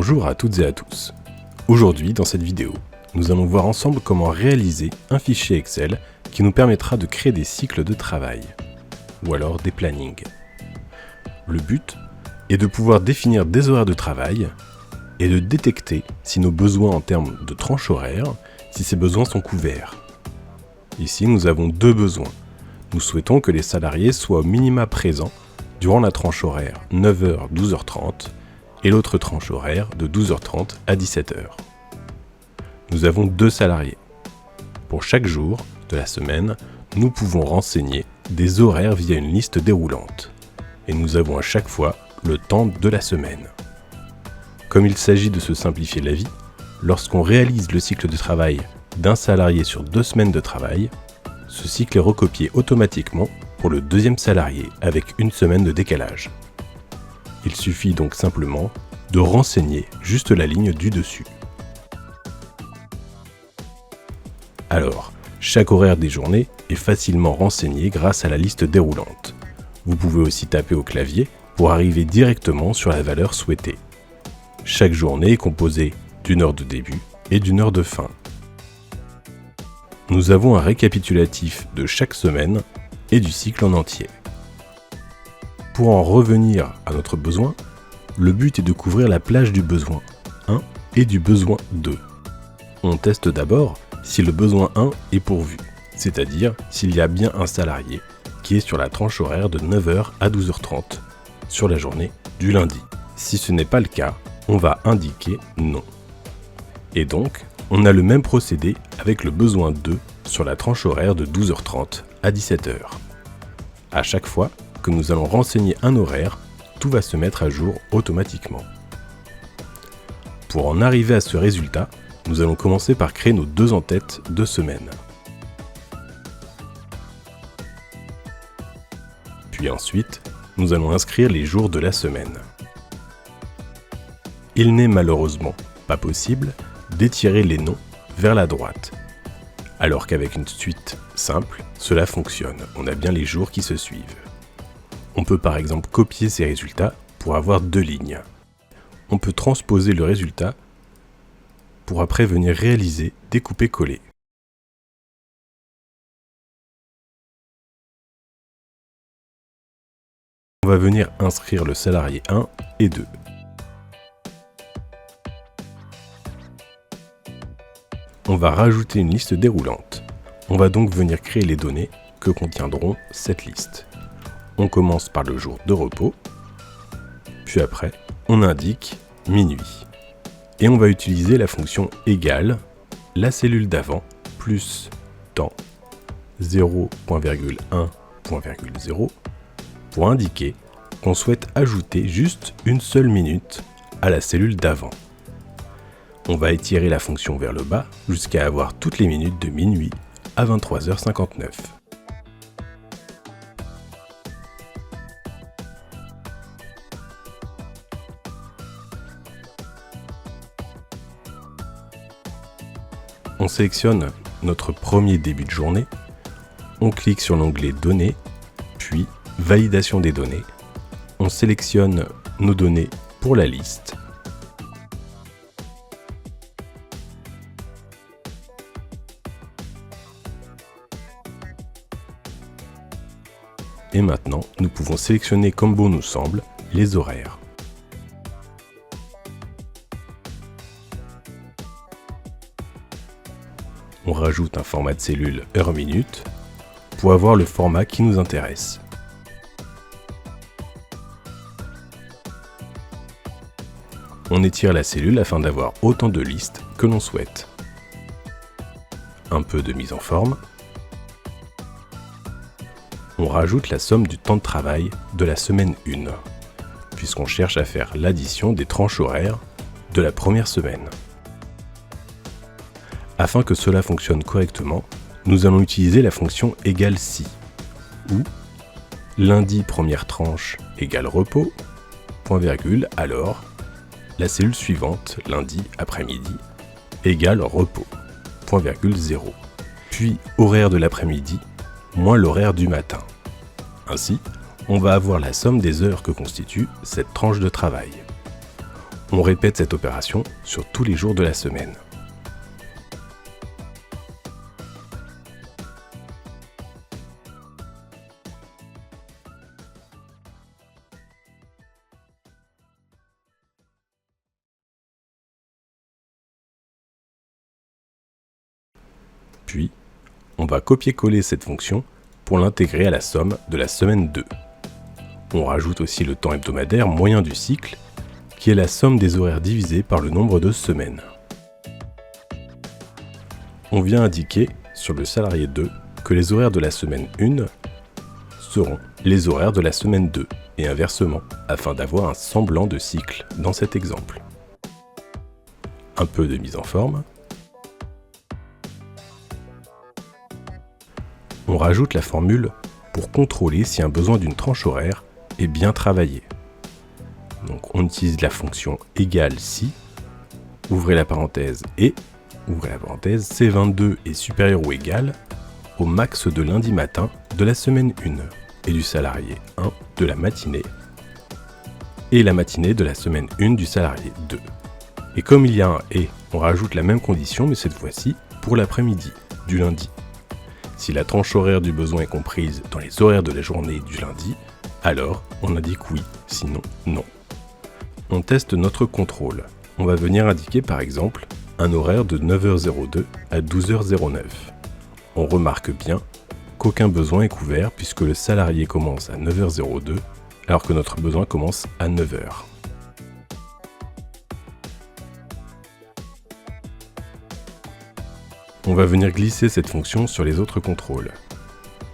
Bonjour à toutes et à tous. Aujourd'hui, dans cette vidéo, nous allons voir ensemble comment réaliser un fichier Excel qui nous permettra de créer des cycles de travail, ou alors des plannings. Le but est de pouvoir définir des horaires de travail et de détecter si nos besoins en termes de tranches horaires, si ces besoins sont couverts. Ici, nous avons deux besoins. Nous souhaitons que les salariés soient au minima présents durant la tranche horaire 9h-12h30 et l'autre tranche horaire de 12h30 à 17h. Nous avons deux salariés. Pour chaque jour de la semaine, nous pouvons renseigner des horaires via une liste déroulante. Et nous avons à chaque fois le temps de la semaine. Comme il s'agit de se simplifier la vie, lorsqu'on réalise le cycle de travail d'un salarié sur 2 semaines de travail, ce cycle est recopié automatiquement pour le deuxième salarié avec 1 semaine de décalage. Il suffit donc simplement de renseigner juste la ligne du dessus. Alors, chaque horaire des journées est facilement renseigné grâce à la liste déroulante. Vous pouvez aussi taper au clavier pour arriver directement sur la valeur souhaitée. Chaque journée est composée d'1 heure de début et d'1 heure de fin. Nous avons un récapitulatif de chaque semaine et du cycle en entier. Pour en revenir à notre besoin, le but est de couvrir la plage du besoin 1 et du besoin 2. On teste d'abord si le besoin 1 est pourvu, c'est-à-dire s'il y a bien un salarié qui est sur la tranche horaire de 9h à 12h30 sur la journée du lundi. Si ce n'est pas le cas, on va indiquer non. Et donc, on a le même procédé avec le besoin 2 sur la tranche horaire de 12h30 à 17h. À chaque fois que nous allons renseigner un horaire, tout va se mettre à jour automatiquement. Pour en arriver à ce résultat, nous allons commencer par créer nos 2 en-têtes de semaine. Puis ensuite, nous allons inscrire les jours de la semaine. Il n'est malheureusement pas possible d'étirer les noms vers la droite, alors qu'avec une suite simple, cela fonctionne, on a bien les jours qui se suivent. On peut par exemple copier ces résultats pour avoir 2 lignes. On peut transposer le résultat pour après venir réaliser des coupés-collés. On va venir inscrire le salarié 1 et 2. On va rajouter une liste déroulante. On va donc venir créer les données que contiendront cette liste. On commence par le jour de repos, puis après, on indique minuit. Et on va utiliser la fonction égale, la cellule d'avant, plus temps, 0.1.0, pour indiquer qu'on souhaite ajouter juste une seule minute à la cellule d'avant. On va étirer la fonction vers le bas jusqu'à avoir toutes les minutes de minuit à 23h59. On sélectionne notre premier début de journée, on clique sur l'onglet Données, puis Validation des données. On sélectionne nos données pour la liste. Et maintenant, nous pouvons sélectionner comme bon nous semble les horaires. On rajoute un format de cellule heure-minute pour avoir le format qui nous intéresse. On étire la cellule afin d'avoir autant de listes que l'on souhaite. Un peu de mise en forme. On rajoute la somme du temps de travail de la semaine 1, puisqu'on cherche à faire l'addition des tranches horaires de la première semaine. Afin que cela fonctionne correctement, nous allons utiliser la fonction égale si, où lundi première tranche égale repos, point virgule, alors la cellule suivante, lundi après-midi, égale repos, point virgule 0, puis horaire de l'après-midi, moins l'horaire du matin. Ainsi, on va avoir la somme des heures que constitue cette tranche de travail. On répète cette opération sur tous les jours de la semaine. Puis, on va copier-coller cette fonction pour l'intégrer à la somme de la semaine 2. On rajoute aussi le temps hebdomadaire moyen du cycle, qui est la somme des horaires divisés par le nombre de semaines. On vient indiquer sur le salarié 2 que les horaires de la semaine 1 seront les horaires de la semaine 2 et inversement, afin d'avoir un semblant de cycle dans cet exemple. Un peu de mise en forme. On rajoute la formule pour contrôler si un besoin d'une tranche horaire est bien travaillé. Donc on utilise la fonction égale si, ouvrez la parenthèse et, ouvrez la parenthèse, C22 est supérieur ou égal au max de lundi matin de la semaine 1 et du salarié 1 de la matinée et la matinée de la semaine 1 du salarié 2. Et comme il y a un et, on rajoute la même condition mais cette fois-ci pour l'après-midi du lundi. Si la tranche horaire du besoin est comprise dans les horaires de la journée du lundi, alors on indique oui, sinon non. On teste notre contrôle. On va venir indiquer par exemple un horaire de 9h02 à 12h09. On remarque bien qu'aucun besoin est couvert puisque le salarié commence à 9h02 alors que notre besoin commence à 9h. On va venir glisser cette fonction sur les autres contrôles.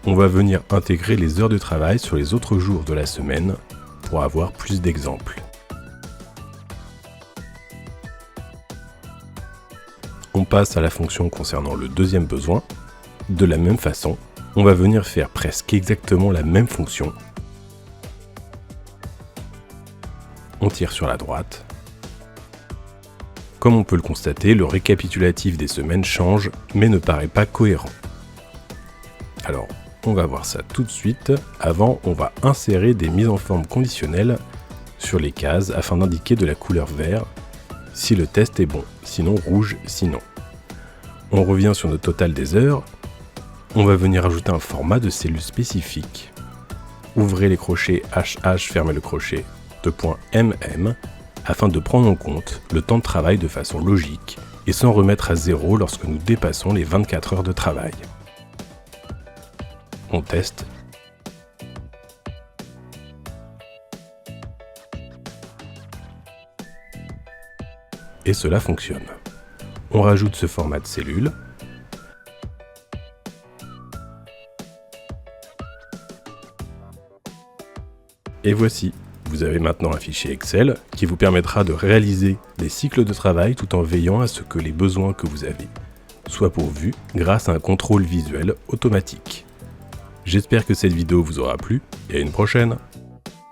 On va venir intégrer les heures de travail sur les autres jours de la semaine pour avoir plus d'exemples. On passe à la fonction concernant le deuxième besoin. De la même façon, on va venir faire presque exactement la même fonction. On tire sur la droite. Comme on peut le constater, le récapitulatif des semaines change, mais ne paraît pas cohérent. Alors, on va voir ça tout de suite. Avant, on va insérer des mises en forme conditionnelles sur les cases afin d'indiquer de la couleur vert si le test est bon, sinon rouge sinon. On revient sur notre total des heures. On va venir ajouter un format de cellule spécifique. Ouvrez les crochets HH, fermez le crochet, .mm, afin de prendre en compte le temps de travail de façon logique et sans remettre à zéro lorsque nous dépassons les 24 heures de travail. On teste. Et cela fonctionne. On rajoute ce format de cellule. Et voici. Vous avez maintenant un fichier Excel qui vous permettra de réaliser des cycles de travail tout en veillant à ce que les besoins que vous avez soient pourvus grâce à un contrôle visuel automatique. J'espère que cette vidéo vous aura plu et à une prochaine.